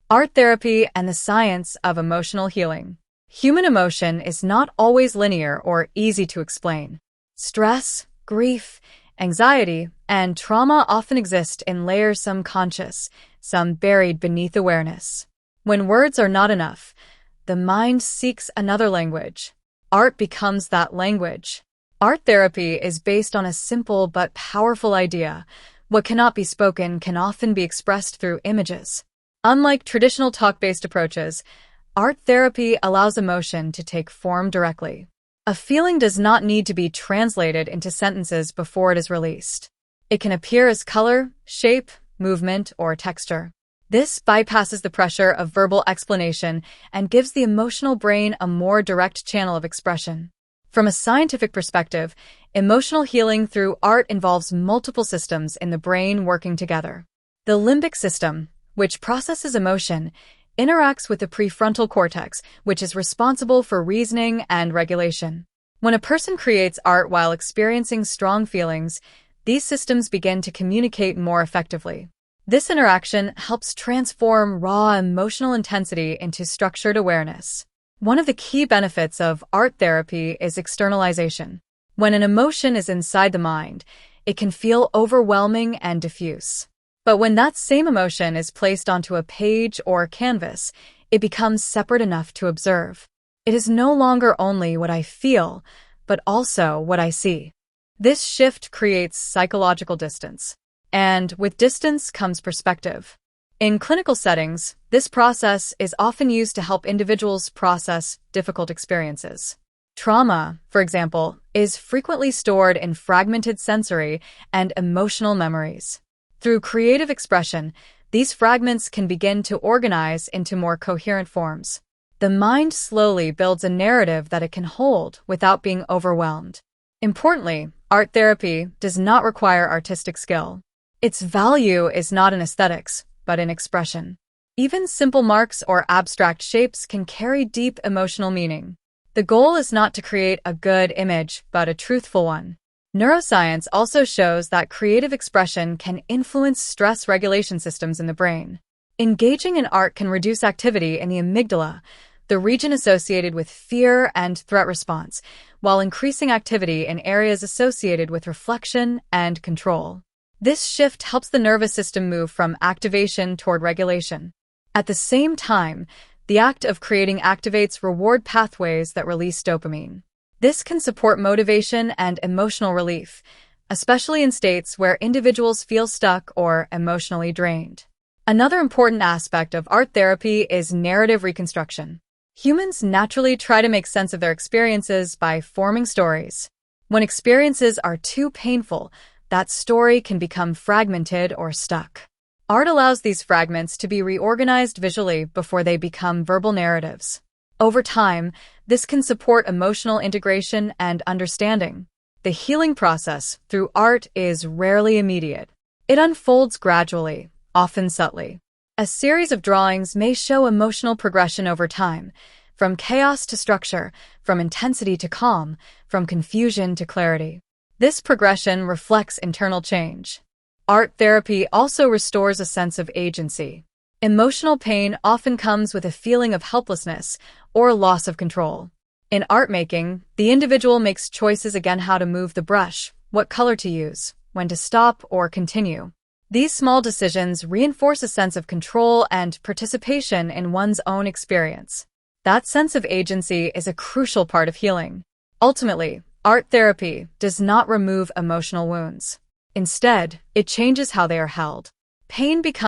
Art therapy and the science of emotional healing. Human emotion is not always linear or easy to explain. Stress, grief, anxiety, and trauma often exist in layers, some conscious, some buried beneath awareness. When words are not enough, the mind seeks another language. Art becomes that language. Art therapy is based on a simple but powerful idea. What cannot be spoken can often be expressed through images. Unlike traditional talk-based approaches, art therapy allows emotion to take form directly. A feeling does not need to be translated into sentences before it is released. It can appear as color, shape, movement, or texture. This bypasses the pressure of verbal explanation and gives the emotional brain a more direct channel of expression. From a scientific perspective, emotional healing through art involves multiple systems in the brain working together. The limbic system, which processes emotion, interacts with the prefrontal cortex, which is responsible for reasoning and regulation. When a person creates art while experiencing strong feelings, these systems begin to communicate more effectively. This interaction helps transform raw emotional intensity into structured awareness. One of the key benefits of art therapy is externalization. When an emotion is inside the mind, it can feel overwhelming and diffuse. But when that same emotion is placed onto a page or canvas, it becomes separate enough to observe. It is no longer only what I feel, but also what I see. This shift creates psychological distance. And with distance comes perspective. In clinical settings, this process is often used to help individuals process difficult experiences. Trauma, for example, is frequently stored in fragmented sensory and emotional memories. Through creative expression, these fragments can begin to organize into more coherent forms. The mind slowly builds a narrative that it can hold without being overwhelmed. Importantly, art therapy does not require artistic skill. Its value is not in aesthetics, but in expression. Even simple marks or abstract shapes can carry deep emotional meaning. The goal is not to create a good image, but a truthful one. Neuroscience also shows that creative expression can influence stress regulation systems in the brain. Engaging in art can reduce activity in the amygdala, the region associated with fear and threat response, while increasing activity in areas associated with reflection and control. This shift helps the nervous system move from activation toward regulation. At the same time, the act of creating activates reward pathways that release dopamine. This can support motivation and emotional relief, especially in states where individuals feel stuck or emotionally drained. Another important aspect of art therapy is narrative reconstruction. Humans naturally try to make sense of their experiences by forming stories. When experiences are too painful, that story can become fragmented or stuck. Art allows these fragments to be reorganized visually before they become verbal narratives. Over time, this can support emotional integration and understanding. The healing process through art is rarely immediate. It unfolds gradually, often subtly. A series of drawings may show emotional progression over time, from chaos to structure, from intensity to calm, from confusion to clarity. This progression reflects internal change. Art therapy also restores a sense of agency. Emotional pain often comes with a feeling of helplessness or loss of control. In art making, the individual makes choices again: how to move the brush, what color to use, when to stop or continue. These small decisions reinforce a sense of control and participation in one's own experience. That sense of agency is a crucial part of healing. Ultimately, art therapy does not remove emotional wounds. Instead, it changes how they are held. Pain becomes